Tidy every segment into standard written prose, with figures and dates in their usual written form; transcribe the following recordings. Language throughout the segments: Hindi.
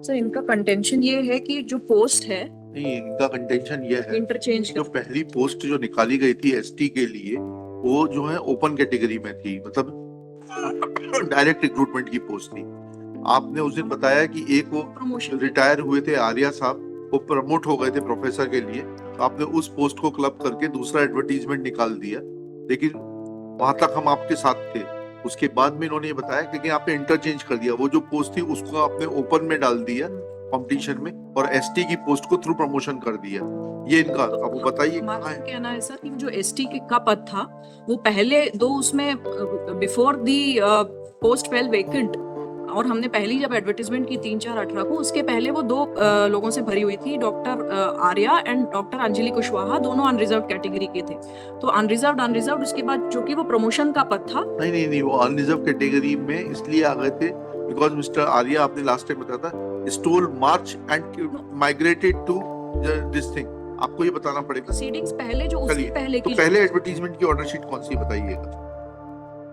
सर इनका कंटेंशन ये है कि जो पोस्ट है नहीं, इनका कंटेंशन ये है इंटरचेंज जो पहली पोस्ट जो निकाली गई थी एसटी के लिए, वो जो है ओपन कैटेगरी में थी, मतलब डायरेक्ट रिक्रूटमेंट की पोस्ट थी। आपने उस दिन बताया कि एक वो प्रमोशन रिटायर हुए थे आर्या साहब, वो प्रमोट हो गए थे प्रोफेसर के लिए, तो आपने उस पोस्ट को क्लब करके दूसरा एडवर्टीजमेंट निकाल दिया। लेकिन वहां तक हम आपके साथ थे। उसके बाद में इन्होंने ये बताया कि आपने इंटरचेंज कर दिया, वो जो पोस्ट थी उसको आपने ओपन में डाल दिया कंपटीशन में, और एसटी की पोस्ट को थ्रू प्रमोशन कर दिया। ये इनका, अब वो बताइए कहाँ है। कहना है सर कि जो एसटी का पद था वो पहले दो उसमें before the post fail vacant, और हमने पहली जब एडवर्टीजमेंट की 3/4/18 को, उसके पहले वो दो लोगों से भरी हुई थी, doctor Arya and doctor Anjali Kushwaha, दोनों अनरिजर्व कैटेगरी के थे। तो अनरिजर्व उसके बाद जो कि वो प्रमोशन का पद था। नहीं, वो अनरिजर्व कैटेगरी में इसलिए आ गए थे बिकॉज मिस्टर आर्या, आपने लास्ट टाइम बताया था, stole march and migrated to this thing. आपको ये बताना पड़ेगा प्रोसीडिंग्स पहले जो उससे पहले तो की पहले एडवर्टीजमेंट की ऑर्डर शीट कौन सी बताइएगा।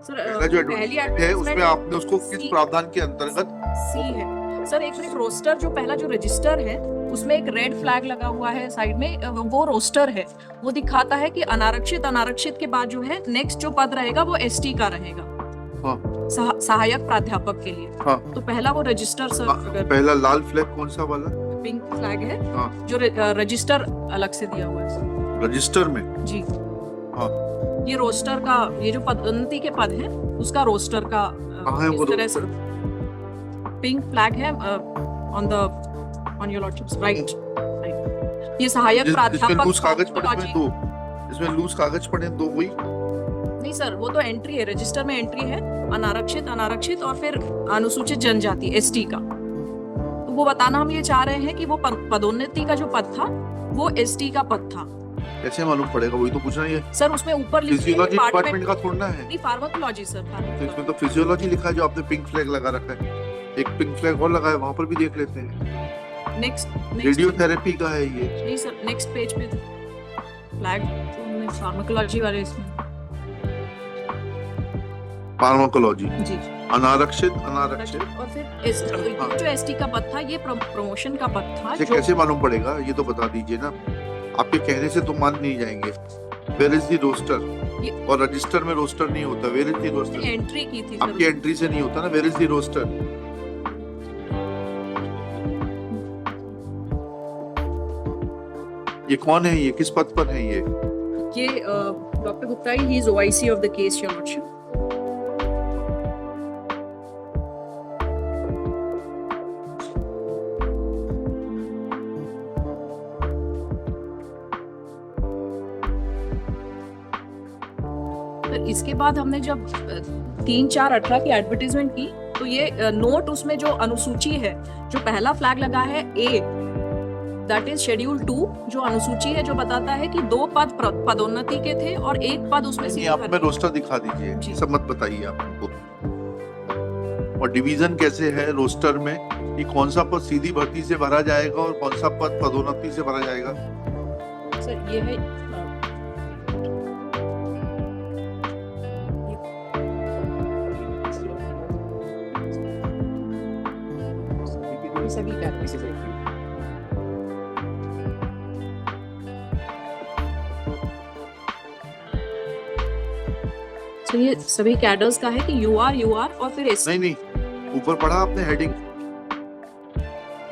सर पहला जो एडवर्टीजमेंट है उसमें आपने उसको किस प्रावधान के अंतर्गत सी है सर। एक मिनट, रोस्टर जो पहला जो रजिस्टर है उसमें एक रेड फ्लैग लगा हुआ है साइड में, वो रोस्टर है, वो दिखाता है कि अनारक्षित के बाद जो है नेक्स्ट जो पद रहेगा वो एसटी का रहेगा। हाँ। सहायक प्राध्यापक के लिए। हाँ। तो पहला वो रजिस्टर सर, पहला लाल फ्लैग कौन सा वाला? पिंक फ्लैग है। हाँ। जो रजिस्टर अलग से दिया हुआ है रजिस्टर में। जी। हाँ। ये रोस्टर का, ये जो पदोन्नति के पद है उसका रोस्टर का इस तरह से पिंक फ्लैग है ऑन योर लॉर्डशिप्स राइट। ये सहायक प्राध्यापक लूज कागज पड़े दो, इसमें लूज कागज पड़े दो, वही नहीं सर, वो तो एंट्री है, रजिस्टर में एंट्री है अनारक्षित और फिर अनुसूचित जनजाति एसटी का। तो वो बताना हम ये चाह रहे हैं कि वो पदोन्नति का जो पद था वो एसटी का पद था। कैसे मालूम पड़ेगा, वही तो पूछना है सर। उसमें ऊपर फिजियोलॉजी डिपार्टमेंट का थोड़ा है, नहीं फार्माकोलॉजी सर। तो इसमें तो फिजियोलॉजी लिखा है, जो आपने पिंक फ्लैग लगा रखा है। एक पिंक फ्लैग और लगा है, वहां पर भी देख लेते हैं। नेक्स्ट रेडियोथेरेपी का है ये। नहीं सर, नेक्स्ट पेज पे फ्लैग फार्माकोलॉजी वाले, इसमें फार्माकोलॉजी जी। अनारक्षित और फिर एसटी, जो एसटी का पद था ये प्रमोशन का पद था। जो कैसे मालूम पड़ेगा ये तो बता दीजिए ना, आपके कहने से तो मान नहीं जाएंगे। Where is the roster? और रजिस्टर में रोस्टर नहीं होता। Where is the roster? Entry की थी आपकी एंट्री से नहीं होता ना। Where is the roster? ये कौन है, ये किस पद पर है? ये doctor Gupta, he is OIC of the case your lordship. इसके बाद हमने जब 3/4/18 की एडवर्टीजमेंट की तो ये नोट, उसमें जो अनुसूची है, जो पहला फ्लैग लगा है ए, दैट इज शेड्यूल 2, जो अनुसूची है जो बताता है कि 2 पद पदोन्नति के थे और 1 पद उसमें से। आप में रोस्टर दिखा दीजिए, सब मत बताइए आप हमको। और डिवीजन कैसे है रोस्टर में कि कौन सा पद सीधी भर्ती से भरा जाएगा और कौन सा पद पदोन्नति से भरा जाएगा? सर ये है सभी तो ये सभी कैडर्स का है कि यूआर और फिर नहीं, ऊपर पढ़ा आपने हेडिंग,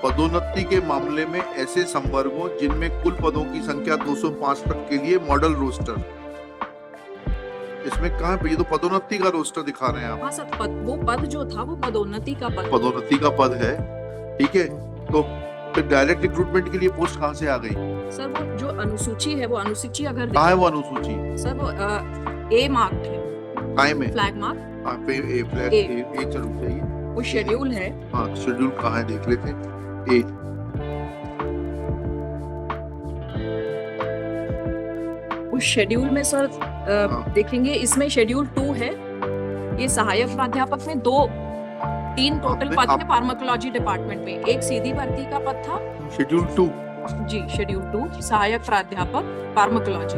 पदोन्नति के मामले में ऐसे संवर्गों जिनमें कुल पदों की संख्या 205 तक के लिए मॉडल रोस्टर। इसमें कहाँ पे? ये तो पदोन्नति का रोस्टर दिखा रहे हैं आप। हाँ सर, वो पद जो था वो पदोन्नति का पद है, ठीक है। तो फिर डायरेक्ट रिक्रूटमेंट के लिए पोस्ट कहाँ से आ गई? सर वो जो अनुसूची है, वो अनुसूची अगर कहाँ है वो अनुसूची? सर वो ए मार्क्ड है, टाइम है, फ्लैग मार्क। हाँ पे ए फ्लैग ए जरूर चाहिए। वो शेड्यूल है। हाँ, शेड्यूल कहाँ है देख लेते हैं। ए उस शेड्यूल में सर देखेंगे, इसमें शेड्यूल 2 है। ये सहायक प्राध्यापक में 3 टोटल पद है फार्माकोलॉजी डिपार्टमेंट में। एक सीधी भर्ती का पद था, शेड्यूल 2 जी, शेड्यूल 2 सहायक प्राध्यापक फार्माकोलॉजी।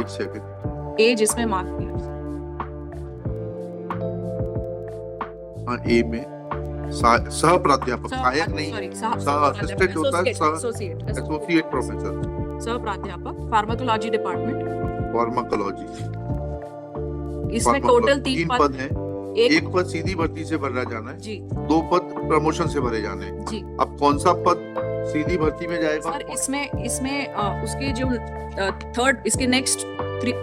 एक सेकंड, ए जिसमें मार्क किया, हाँ ए में सह प्राध्यापक, सहायक नहीं, सॉरी सह असिस्टेंट होता है, सह एसोसिएट एसोसिएट प्रोफेसर, सह प्राध्यापक फार्माकोलॉजी डिपार्टमेंट। फार्माकोलॉजी। इसमें टोटल 3 तीन पद पद हैं। एक पद सीधी भर्ती से भरा जाना है, जी 2 पद प्रमोशन से भरे जाने हैं। जी अब कौन सा पद सीधी भर्ती में जाएगा? सर इसमें उसके जो थर्ड इसके नेक्स्ट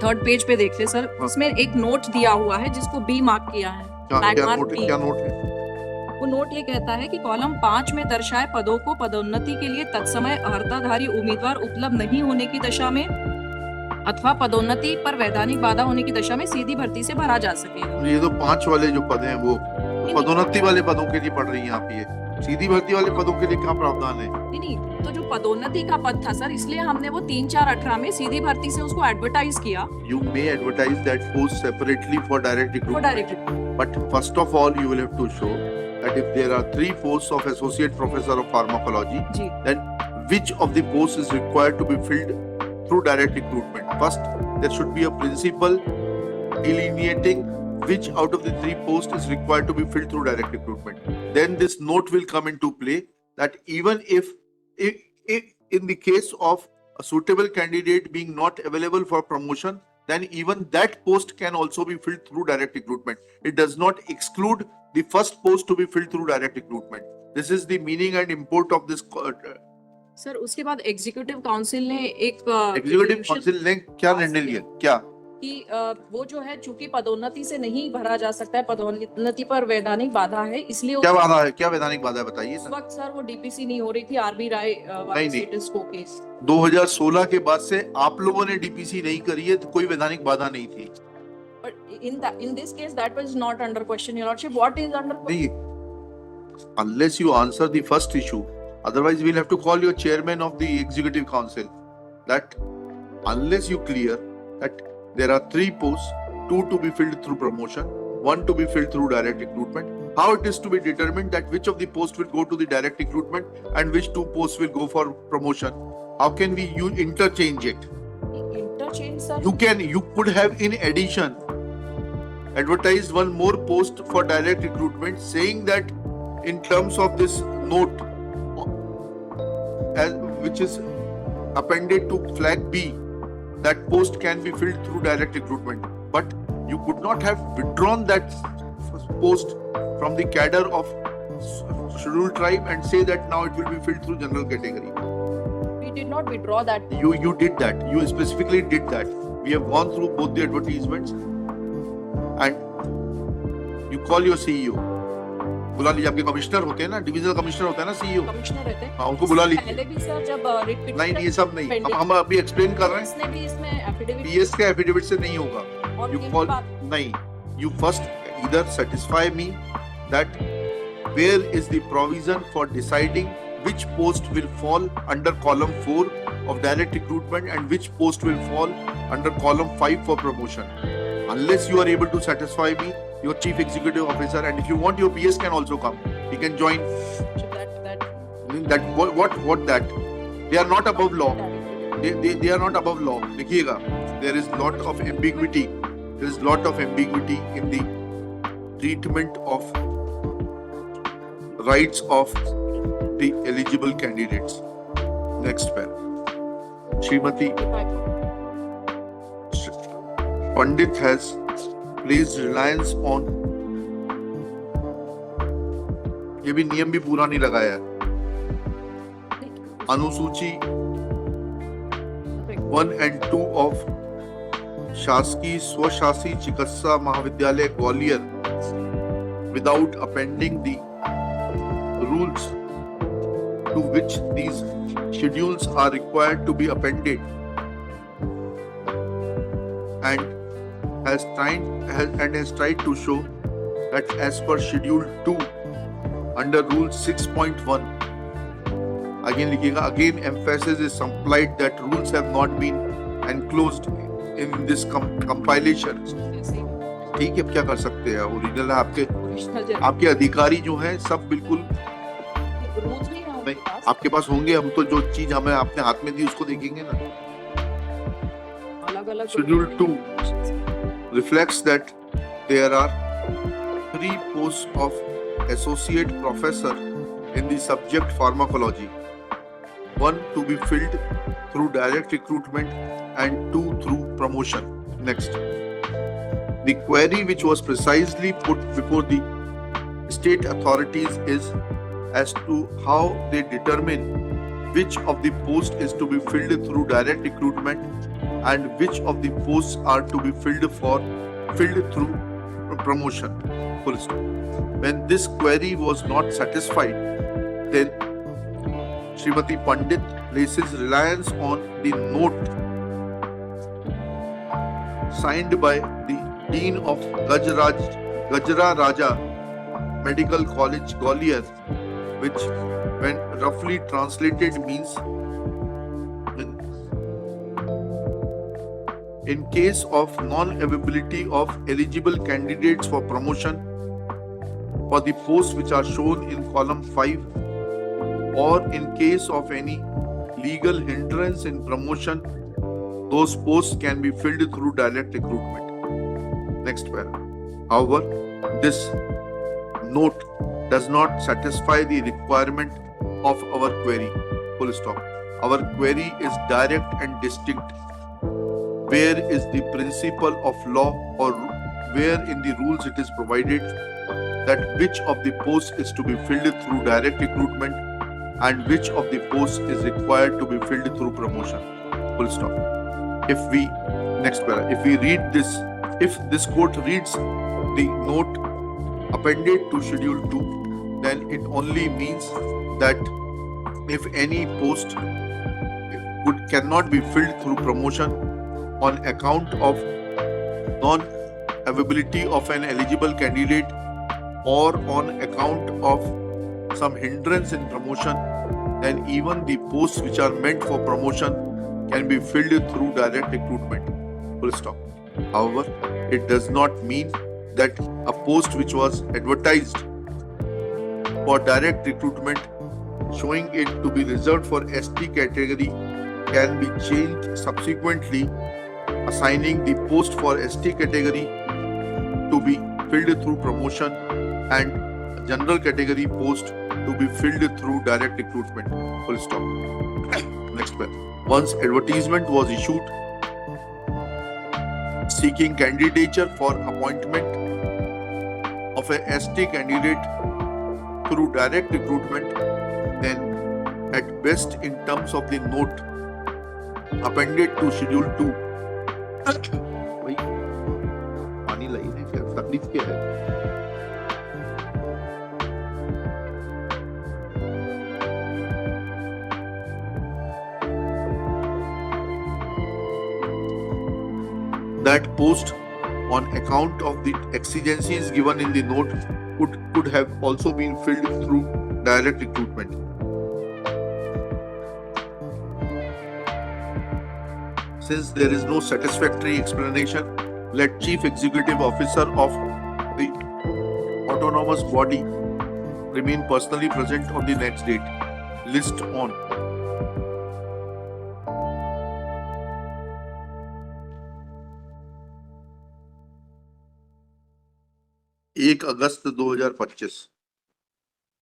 थर्ड पेज पे देखते सर, हाँ। इसमें एक नोट दिया हुआ है जिसको बी मार्क किया है। क्या Black mark नोट है? B। क्या नोट है? वो नोट ये कहता है कि कॉलम 5 में दर्शाए पदों को पदोन्नति के लिए तत्समय अर्हताधारी उम्मीदवार उपलब्ध नहीं होने की दशा में अथवा पदोन्नति पर वैधानिक बाधा होने की दशा में सीधी भर्ती से भरा जा सकेगा। ये तो 5 वाले जो पद हैं वो पदोन्नति वाले पदों के लिए पढ़ रही हैं आप, ये सीधी भर्ती वाले पदों के लिए क्या प्रावधान है? नहीं, तो जो पदोन्नति का पद था सर, इसलिए हमने वो 3-4-18 में सीधी भर्ती से उसको एडवर्टाइज किया। You may advertise that post separately for direct वो recruitment. Directly But first of all, you will have to show that if there are 3 posts of associate professor of pharmacology, जी then which of the posts is required to be filled through direct recruitment? First, there should be a principle delineating which out of the 3 posts is required to be filled through direct recruitment. Then this note will come into play that even if in the case of a suitable candidate being not available for promotion, then even that post can also be filled through direct recruitment. It does not exclude the first post to be filled through direct recruitment. This is the meaning and import of this. Sir, उसके बाद एग्जीक्यूटिव काउंसिल ने एक एग्जीक्यूटिव काउंसिल ने क्या निर्णय लिया? क्या कि वो जो है चूंकि पदोन्नति से नहीं भरा जा सकता है, पदोन्नति पर वैधानिक बाधा है, इसलिए क्या बाधा है? क्या वैधानिक बाधा है बताइए उस सर। वक्त सर वो डीपीसी नहीं हो रही थी, आरबी राय नहीं। स्टेटस को केस 2016 के बाद से आप लोगों ने डीपीसी नहीं करी है तो कोई वैधानिक बाधा नहीं थी। But in this case that was not under question, your lordship. What is under नहीं, unless you answer the first issue, otherwise we'll have to call your chairman of the executive council. That unless you clear that there are 3 posts, 2 to be filled through promotion, 1 to be filled through direct recruitment. How it is to be determined that which of the posts will go to the direct recruitment and which 2 posts will go for promotion? How can we interchange it? interchange, sir? You could have in addition advertised 1 more post for direct recruitment, saying that in terms of this note which is appended to flag B, that post can be filled through direct recruitment. But you could not have withdrawn that post from the cadre of scheduled tribe and say that now it will be filled through general category. We did not withdraw that. You did that. You specifically did that. We have gone through both the advertisements and you call your CEO. बुला लीजिए, आपके कमिश्नर होते हैं ना, डिविजनल कमिश्नर होता है ना, सीईओ कमिश्नर रहते हैं, हाँ, उनको बुला लीजिए। पहले भी सर जब रिट पिटिशन नहीं, ये सब नहीं, हम अभी एक्सप्लेन कर रहे हैं। इसने भी इसमें एफिडेविट पीएस के एफिडेविट से नहीं होगा। और You ये call बात नहीं, you first either satisfy me that where is the provision for deciding which post will fall under column 4 of direct recruitment and which post will fall under column 5 for promotion. Unless you are able to satisfy me, your chief executive officer, and if you want, your PS can also come. He can join. That what that? They are not above law. They are not above law. देखिएगा, there is lot of ambiguity. There is lot of ambiguity in the treatment of rights of the eligible candidates. Next pair. Srimati Pandit has placed reliance on, ये भी नियम भी पूरा नहीं लगाया है, अनुसूची 1 and 2 of शासकीय स्वशासी चिकित्सा महाविद्यालय Gwalior without appending the rules to which these schedules are required to be appended, and has tried to show that as per schedule 2 under rule 6.1, again लिखिएगा, again emphasis is supplied that rules have not been enclosed in this compilation. ठीक है, क्या कर सकते हैं, ओरिजिनल है, आपके अधिकारी जो हैं सब बिल्कुल नहीं, आपके पास होंगे, हम तो जो चीज हमें आपने हाथ में दी उसको देखेंगे ना। Schedule 2 reflects that there are 3 posts of associate professor in the subject pharmacology. 1 to be filled through direct recruitment and 2 through promotion. Next. The query which was precisely put before the state authorities is as to how they determine which of the posts is to be filled through direct recruitment and which of the posts are to be filled through promotion. Full stop. When this query was not satisfied, then Srimati Pandit places reliance on the note signed by the Dean of Gajra Raja Medical College, Gwalior, which, when roughly translated, means in case of non-availability of eligible candidates for promotion for the posts which are shown in column 5, or in case of any legal hindrance in promotion, those posts can be filled through direct recruitment. Next paragraph. However, this note does not satisfy the requirement of our query. Full stop. Our query is direct and distinct. Where is the principle of law, or where in the rules it is provided that which of the posts is to be filled through direct recruitment and which of the posts is required to be filled through promotion? Full stop. If we read this, if this court reads the note appended to Schedule 2, then it only means that if any post cannot be filled through promotion on account of non-availability of an eligible candidate or on account of some hindrance in promotion, then even the posts which are meant for promotion can be filled through direct recruitment. Full stop. However, it does not mean that a post which was advertised for direct recruitment, showing it to be reserved for ST category, can be changed subsequently, assigning the post for ST category to be filled through promotion and general category post to be filled through direct recruitment. Full stop. Next one. Once advertisement was issued seeking candidature for appointment of a ST candidate through direct recruitment, then at best in terms of the note appended to Schedule 2, भाई पानी लाइए, क्या तकलीफ क्या है? That post, on account of the exigencies given in the note, could have also been filled through direct recruitment. Since there is no satisfactory explanation, let Chief Executive Officer of the autonomous body remain personally present on the next date. List on. एक अगस्त 2025